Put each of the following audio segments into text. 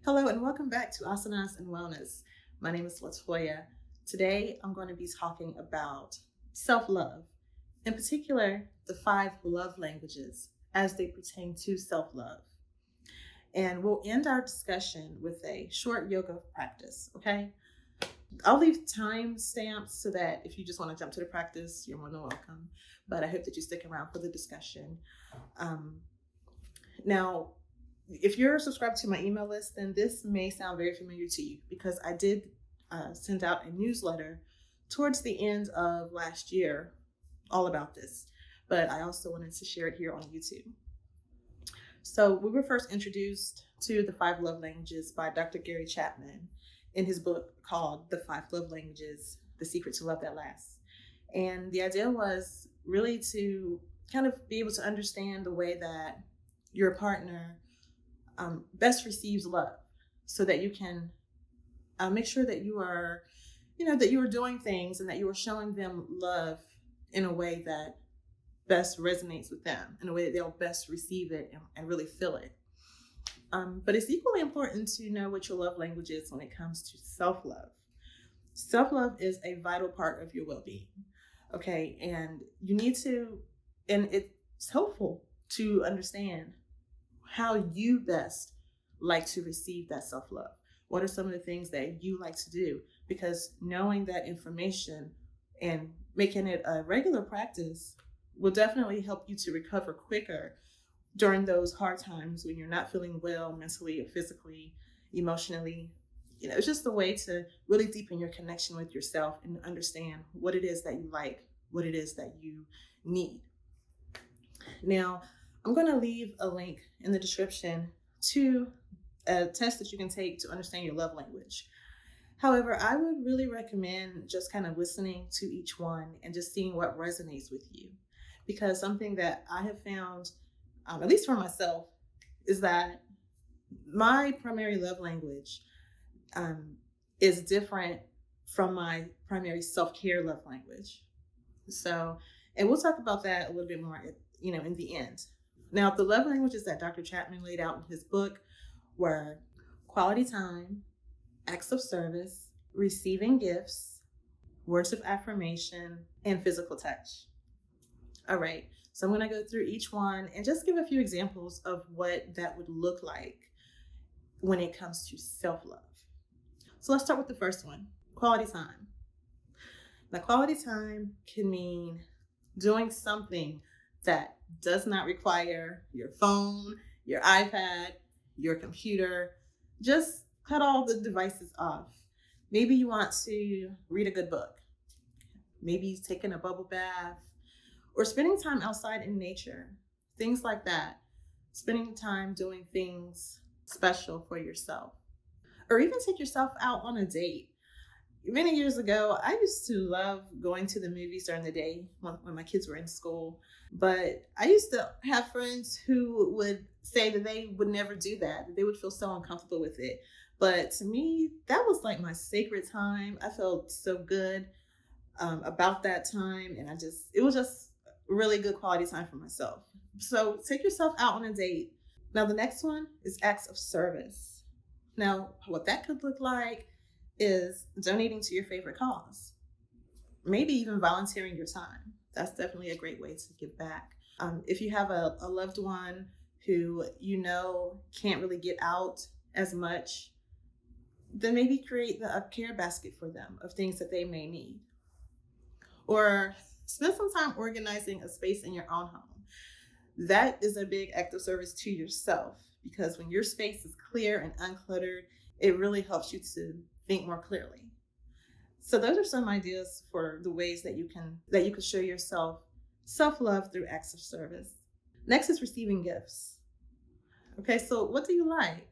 Hello and welcome back to Asanas and Wellness. My name is Latoya. Today I'm going to be talking about self-love, in particular the 5 love languages as they pertain to self-love. And we'll end our discussion with a short yoga practice, okay? I'll leave time stamps so that if you just want to jump to the practice, you're more than welcome. But I hope that you stick around for the discussion. Now, if you're subscribed to my email list, then this may sound very familiar to you because I did send out a newsletter towards the end of last year all about this, but I also wanted to share it here on YouTube. So we were first introduced to the 5 love languages by Dr. Gary Chapman in his book called The 5 Love Languages, The Secret to Love That Lasts. And the idea was really to kind of be able to understand the way that your partner best receives love, so that you can make sure that you are, that you are doing things and that you are showing them love in a way that best resonates with them, in a way that they'll best receive it and really feel it. But it's equally important to know what your love language is when it comes to self-love. Self-love is a vital part of your well-being, okay? And you need to, and it's helpful to understand how you best like to receive that self-love. What are some of the things that you like to do? Because knowing that information and making it a regular practice will definitely help you to recover quicker during those hard times when you're not feeling well mentally or physically, emotionally. It's just a way to really deepen your connection with yourself and understand what it is that you like, what it is that you need. Now, I'm going to leave a link in the description to a test that you can take to understand your love language. However, I would really recommend just kind of listening to each one and just seeing what resonates with you. Because something that I have found, at least for myself, is that my primary love language is different from my primary self-care love language. So, and we'll talk about that a little bit more, in the end. Now, the love languages that Dr. Chapman laid out in his book were quality time, acts of service, receiving gifts, words of affirmation, and physical touch. All right, so I'm going to go through each one and just give a few examples of what that would look like when it comes to self-love. So let's start with the first one, quality time. Now, quality time can mean doing something that does not require your phone, your iPad, your computer. Just cut all the devices off. Maybe you want to read a good book. Maybe taking a bubble bath or spending time outside in nature. Things like that. Spending time doing things special for yourself. Or even take yourself out on a date. Many years ago, I used to love going to the movies during the day when my kids were in school. But I used to have friends who would say that they would never do that they would feel so uncomfortable with it. But to me, that was like my sacred time. I felt so good about that time. And it was just really good quality time for myself. So take yourself out on a date. Now, the next one is acts of service. Now, what that could look like is donating to your favorite cause. Maybe even volunteering your time. That's definitely a great way to give back. If you have a loved one who can't really get out as much, then maybe create a care basket for them of things that they may need. Or spend some time organizing a space in your own home. That is a big act of service to yourself, because when your space is clear and uncluttered, it really helps you to think more clearly. So those are some ideas for the ways that you can show yourself self-love through acts of service. Next is receiving gifts. Okay, so what do you like?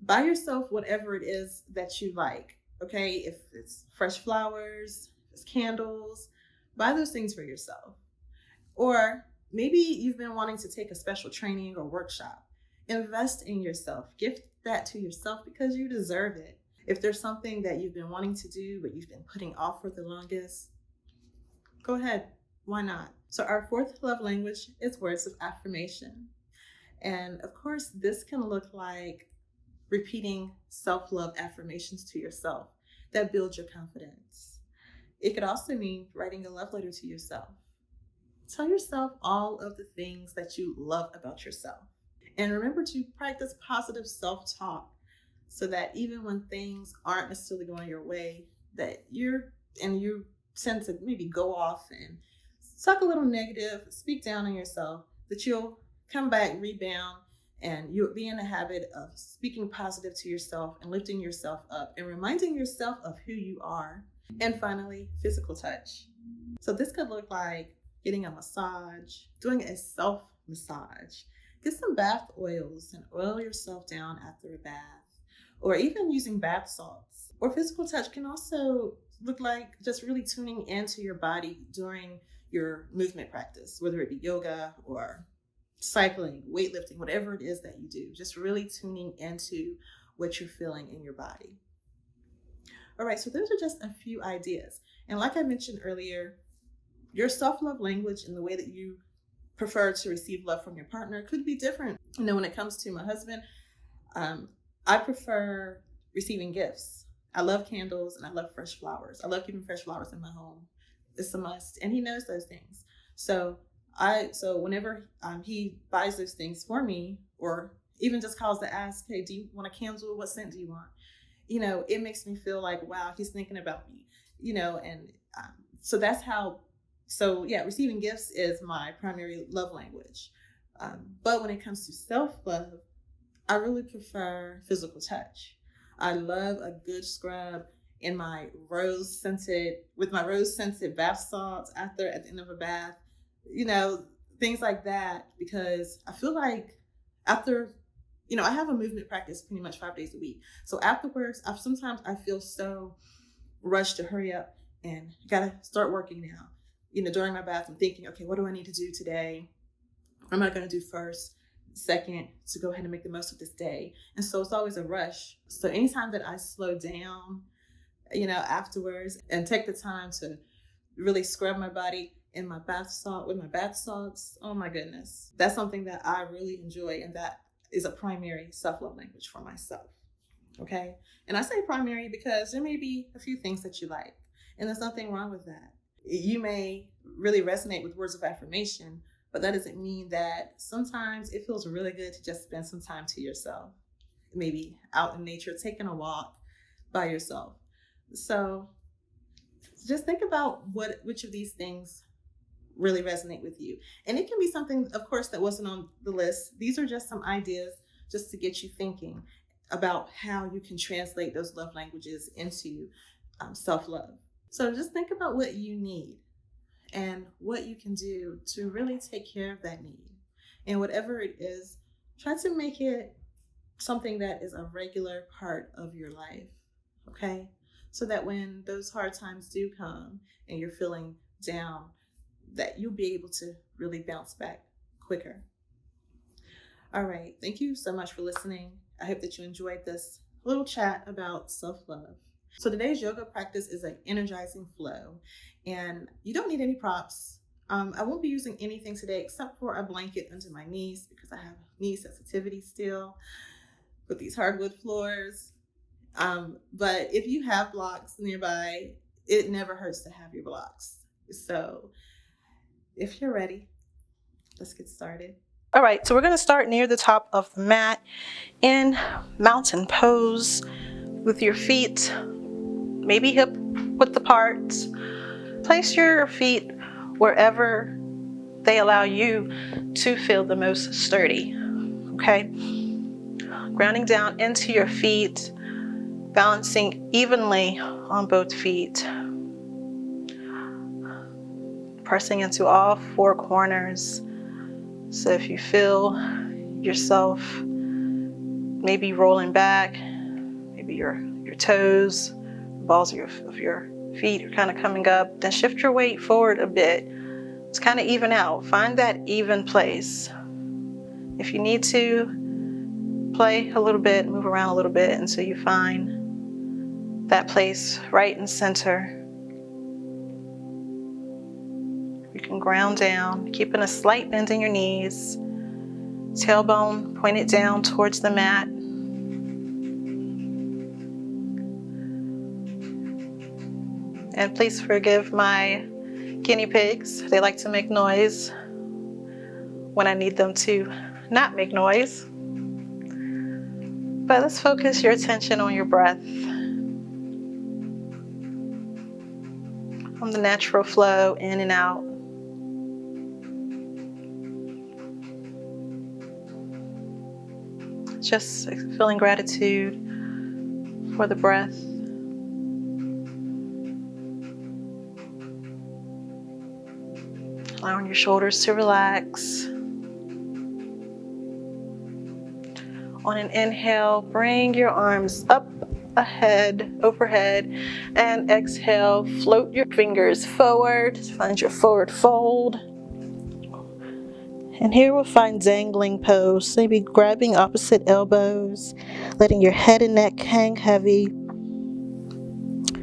Buy yourself whatever it is that you like. Okay, if it's fresh flowers, if it's candles, buy those things for yourself. Or maybe you've been wanting to take a special training or workshop. Invest in yourself. Gift that to yourself because you deserve it. If there's something that you've been wanting to do, but you've been putting off for the longest, go ahead. Why not? So our 4th love language is words of affirmation. And of course, this can look like repeating self-love affirmations to yourself that build your confidence. It could also mean writing a love letter to yourself. Tell yourself all of the things that you love about yourself. And remember to practice positive self-talk so that even when things aren't necessarily going your way, that you tend to maybe go off and talk a little negative, speak down on yourself, that you'll come back, rebound, and you'll be in the habit of speaking positive to yourself and lifting yourself up and reminding yourself of who you are. And finally, physical touch. So this could look like getting a massage, doing a self-massage. Get some bath oils and oil yourself down after a bath, or even using bath salts. Or physical touch can also look like just really tuning into your body during your movement practice, whether it be yoga or cycling, weightlifting, whatever it is that you do, just really tuning into what you're feeling in your body. All right, so those are just a few ideas. And like I mentioned earlier, your self-love language and the way that you prefer to receive love from your partner could be different. When it comes to my husband, I prefer receiving gifts. I love candles and I love fresh flowers. I love keeping fresh flowers in my home. It's a must, and he knows those things. So whenever he buys those things for me, or even just calls to ask, hey, do you want a candle? What scent do you want? It makes me feel like, wow, he's thinking about me, and so that's how. So yeah, receiving gifts is my primary love language. But when it comes to self-love, I really prefer physical touch. I love a good scrub in my rose-scented bath salts at the end of a bath, things like that, because I feel like after, I have a movement practice pretty much 5 days a week. So afterwards, sometimes I feel so rushed to hurry up and gotta start working now. During my bath, I'm thinking, okay, what do I need to do today? What am I going to do first, second, to go ahead and make the most of this day? And so it's always a rush. So anytime that I slow down, afterwards, and take the time to really scrub my body in my bath salt with my bath salts, oh my goodness, that's something that I really enjoy, and that is a primary self-love language for myself. Okay, and I say primary because there may be a few things that you like, and there's nothing wrong with that. You may really resonate with words of affirmation, but that doesn't mean that sometimes it feels really good to just spend some time to yourself, maybe out in nature, taking a walk by yourself. So just think about which of these things really resonate with you. And it can be something, of course, that wasn't on the list. These are just some ideas just to get you thinking about how you can translate those love languages into self-love. So just think about what you need and what you can do to really take care of that need. And whatever it is, try to make it something that is a regular part of your life, okay? So that when those hard times do come and you're feeling down, that you'll be able to really bounce back quicker. All right, thank you so much for listening. I hope that you enjoyed this little chat about self-love. So today's yoga practice is an energizing flow, and you don't need any props. I won't be using anything today except for a blanket under my knees because I have knee sensitivity still with these hardwood floors. But if you have blocks nearby, it never hurts to have your blocks. So if you're ready, let's get started. All right, so we're going to start near the top of the mat in mountain pose with your feet maybe hip width apart. Place your feet wherever they allow you to feel the most sturdy, okay? Grounding down into your feet, balancing evenly on both feet. Pressing into all four corners. So if you feel yourself maybe rolling back, maybe your toes, balls of your feet are kind of coming up, then shift your weight forward a bit. It's kind of even out. Find that even place. If you need to, play a little bit, move around a little bit until you find that place right in center. You can ground down, keeping a slight bend in your knees, tailbone pointed down towards the mat. And please forgive my guinea pigs. They like to make noise when I need them to not make noise. But let's focus your attention on your breath, on the natural flow in and out. Just feeling gratitude for the breath. Allowing your shoulders to relax. On an inhale, bring your arms up, ahead, overhead, and exhale, float your fingers forward. Find your forward fold. And here we'll find dangling pose, maybe grabbing opposite elbows, letting your head and neck hang heavy.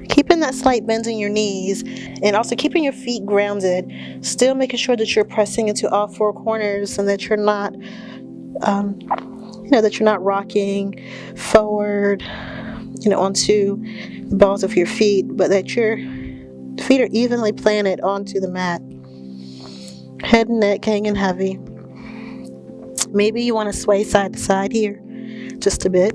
Keeping that slight bend in your knees, and also keeping your feet grounded, still making sure that you're pressing into all four corners and that you're not that you're not rocking forward, onto the balls of your feet, but that your feet are evenly planted onto the mat. Head and neck hanging heavy. Maybe you want to sway side to side here, just a bit.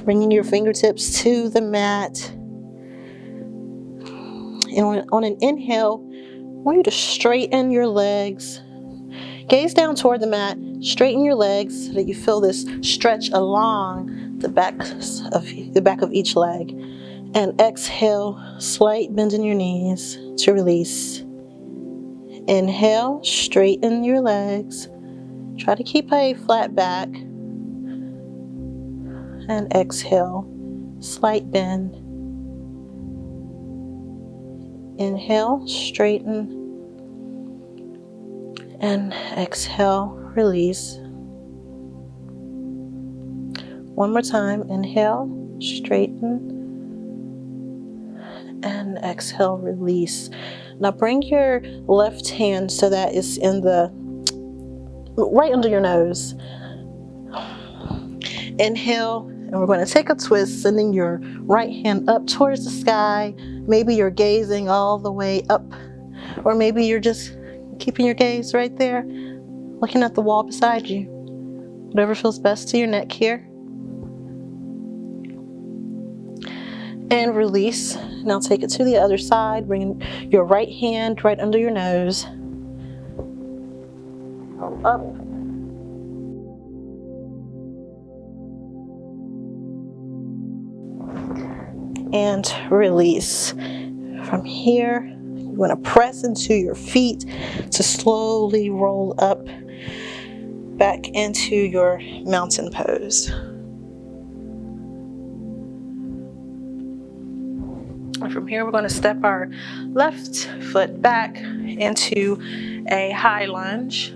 Bringing your fingertips to the mat. And on an inhale, I want you to straighten your legs. Gaze down toward the mat, straighten your legs so that you feel this stretch along the back of each leg. And exhale, slight bend in your knees to release. Inhale, straighten your legs. Try to keep a flat back. And exhale, slight bend. Inhale, straighten. And exhale, release. One more time. Inhale, straighten. And exhale, release. Now bring your left hand so that it's right under your nose. Inhale, and we're going to take a twist, sending your right hand up towards the sky. Maybe you're gazing all the way up, or maybe you're just keeping your gaze right there, looking at the wall beside you. Whatever feels best to your neck here. And release. Now take it to the other side. Bring your right hand right under your nose. Up. And release. From here, you want to press into your feet to slowly roll up back into your mountain pose. And from here, we're going to step our left foot back into a high lunge.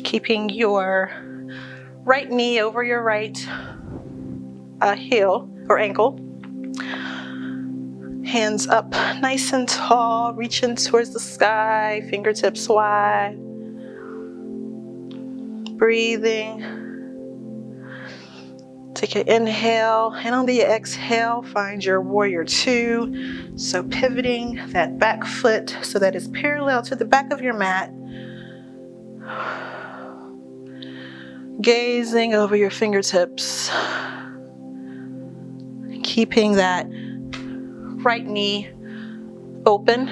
Keeping your right knee over your right heel or ankle. Hands up nice and tall, reaching towards the sky, fingertips wide. Breathing. Take an inhale, and on the exhale, find your warrior two. So pivoting that back foot so that it's parallel to the back of your mat. Gazing over your fingertips. Keeping that right knee open.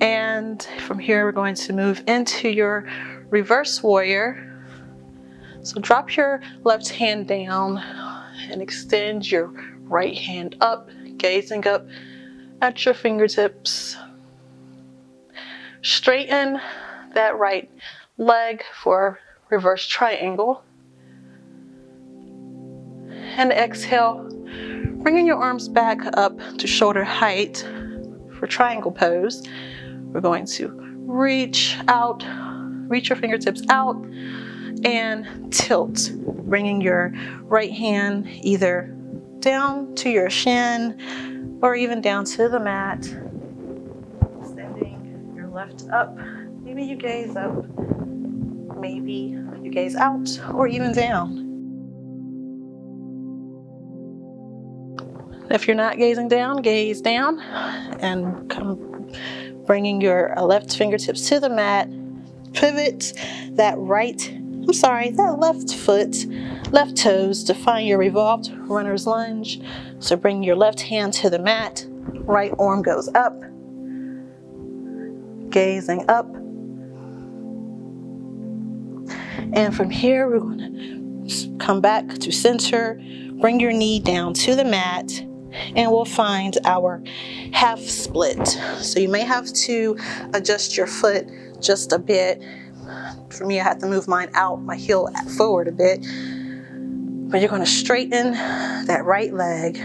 And from here, we're going to move into your reverse warrior. So drop your left hand down and extend your right hand up, gazing up at your fingertips. Straighten that right leg for reverse triangle. And exhale, bringing your arms back up to shoulder height for triangle pose. We're going to reach your fingertips out and tilt, bringing your right hand either down to your shin or even down to the mat. Extending your left up. Maybe you gaze up, maybe you gaze out, or even down. If you're not gazing down, gaze down and come bringing your left fingertips to the mat. Pivot that left foot, left toes to find your revolved runner's lunge. So bring your left hand to the mat, right arm goes up, gazing up. And from here, we're going to come back to center, bring your knee down to the mat, and we'll find our half split. So you may have to adjust your foot just a bit. For me, I have to move mine out, my heel forward a bit. But you're going to straighten that right leg.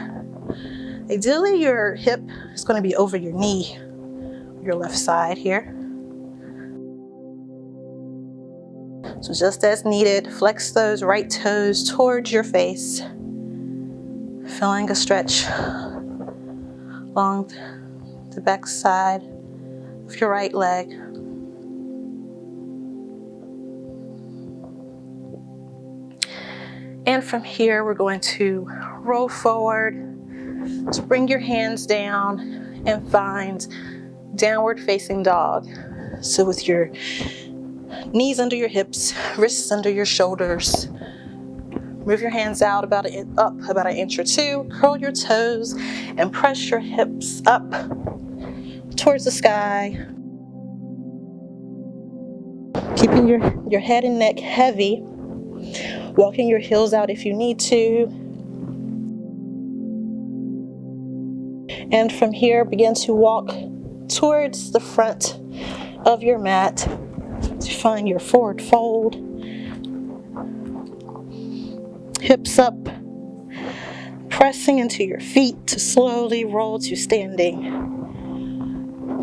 Ideally, your hip is going to be over your knee, your left side here. So just as needed, flex those right toes towards your face. Feeling a stretch along the back side of your right leg. And from here, we're going to roll forward to bring your hands down and find downward facing dog. So with your knees under your hips, wrists under your shoulders, move your hands out up about an inch or two, curl your toes and press your hips up towards the sky. Keeping your head and neck heavy, walking your heels out if you need to. And from here, begin to walk towards the front of your mat to find your forward fold. Hips up, pressing into your feet to slowly roll to standing.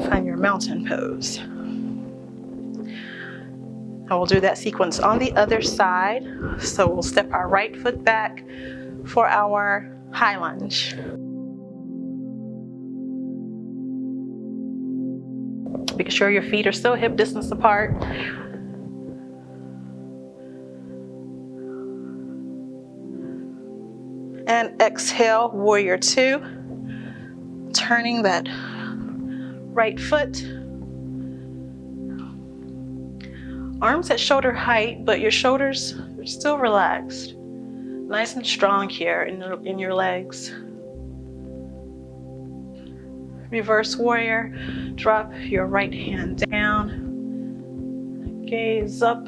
Find your mountain pose. And we'll do that sequence on the other side. So we'll step our right foot back for our high lunge. Making sure your feet are still hip distance apart. And exhale, warrior two. Turning that right foot. Arms at shoulder height, but your shoulders are still relaxed. Nice and strong here in your legs. Reverse warrior. Drop your right hand down. Gaze up.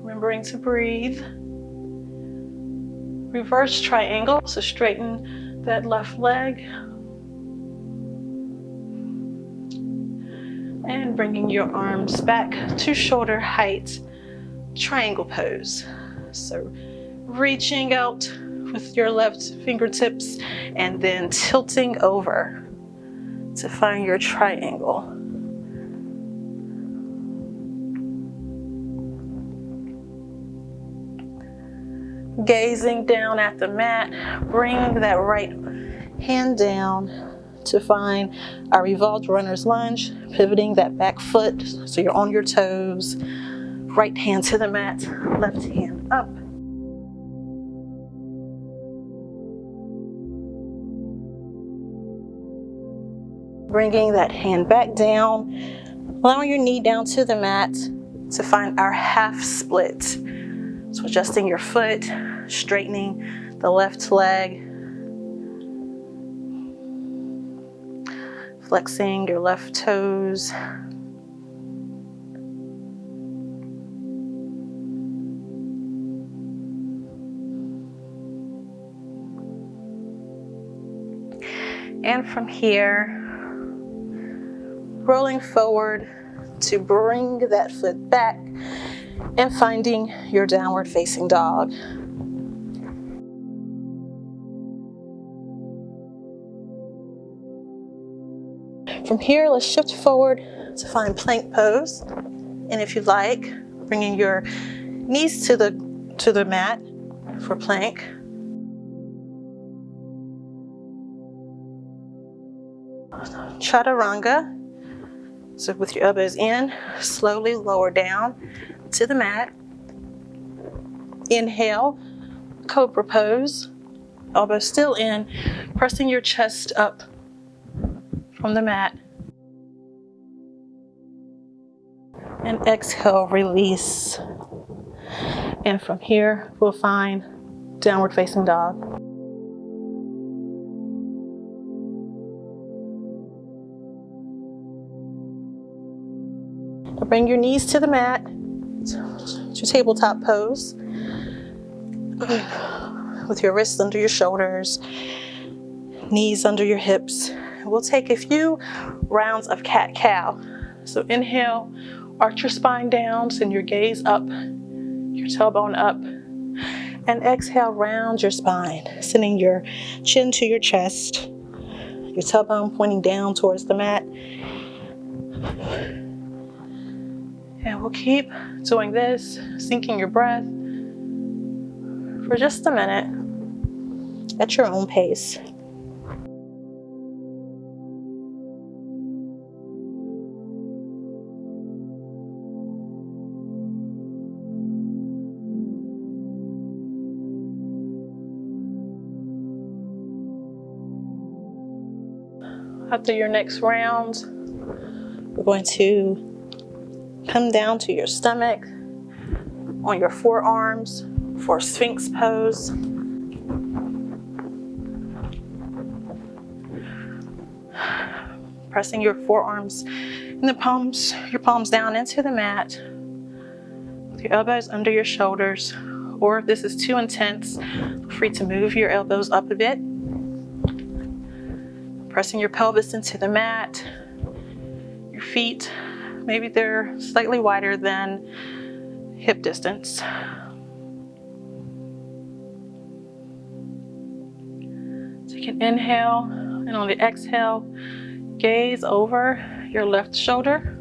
Remembering to breathe. Reverse triangle, so straighten that left leg. And bringing your arms back to shoulder height, triangle pose. So reaching out with your left fingertips and then tilting over to find your triangle. Gazing down at the mat, bring that right hand down to find our revolved runner's lunge, pivoting that back foot so you're on your toes. Right hand to the mat, left hand up. Bringing that hand back down, allowing your knee down to the mat to find our half split. So adjusting your foot, straightening the left leg, flexing your left toes. And from here, rolling forward to bring that foot back and finding your downward facing dog. From here, let's shift forward to find plank pose. And if you like, bringing your knees to the mat for plank. chaturanga. So with your elbows in, slowly lower down to the mat. Inhale, cobra pose. Elbows still in, pressing your chest up from the mat. And exhale, release. And from here, we'll find downward facing dog. Bring your knees to the mat, to tabletop pose. With your wrists under your shoulders, knees under your hips. We'll take a few rounds of cat-cow. So inhale, arch your spine down, send your gaze up, your tailbone up. And exhale, round your spine, sending your chin to your chest, your tailbone pointing down towards the mat. And we'll keep doing this, syncing your breath for just a minute at your own pace. After your next round, we're going to come down to your stomach on your forearms for Sphinx pose. Pressing your forearms and your palms down into the mat with your elbows under your shoulders. Or if this is too intense, feel free to move your elbows up a bit. Pressing your pelvis into the mat. Your feet, maybe they're slightly wider than hip distance. Take an inhale, and on the exhale, gaze over your left shoulder.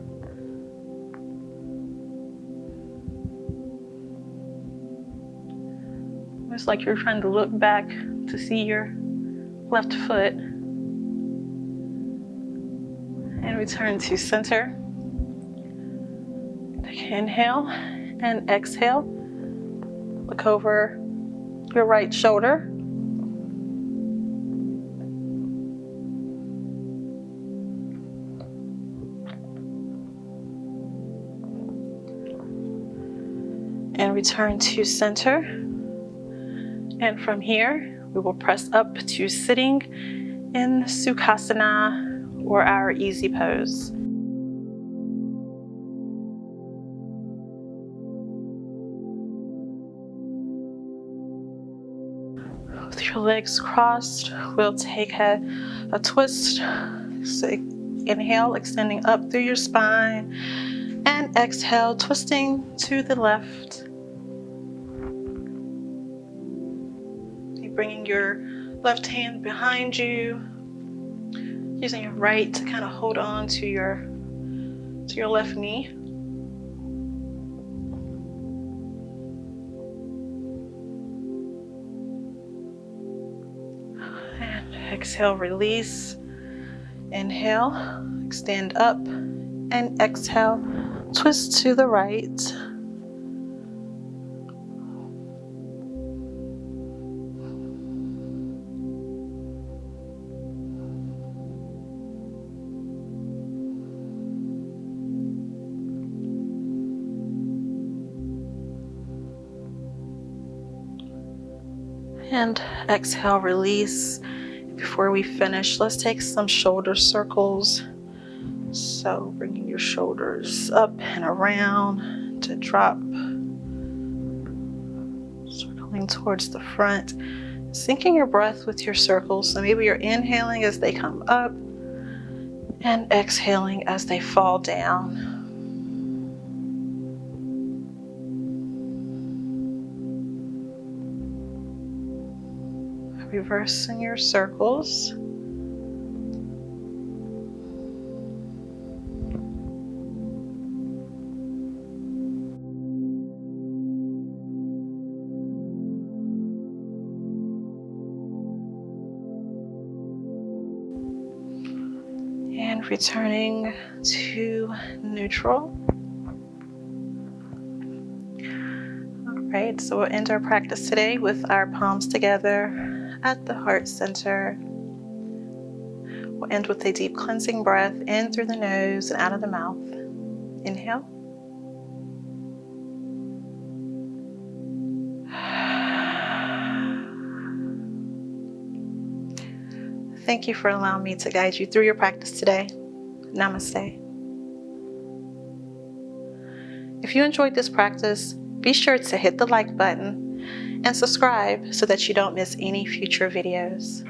It's like you're trying to look back to see your left foot. And return to center. Take an inhale and exhale. Look over your right shoulder. And return to center. And from here, we will press up to sitting in Sukhasana, or our easy pose. With your legs crossed, we'll take a twist. So inhale, extending up through your spine, and exhale, twisting to the left. You're bringing your left hand behind you, using your right to kind of hold on to your left knee. And exhale, release. Inhale, extend up, and exhale, twist to the right. And exhale, release. Before we finish, let's take some shoulder circles. So bringing your shoulders up and around to drop. Circling towards the front. Syncing your breath with your circles. So maybe you're inhaling as they come up and exhaling as they fall down. Reversing your circles. returning to neutral. All right, so we'll end our practice today with our palms together at the heart center. We'll end with a deep cleansing breath in through the nose and out of the mouth. Inhale. Thank you for allowing me to guide you through your practice today. Namaste. If you enjoyed this practice, be sure to hit the like button and subscribe so that you don't miss any future videos.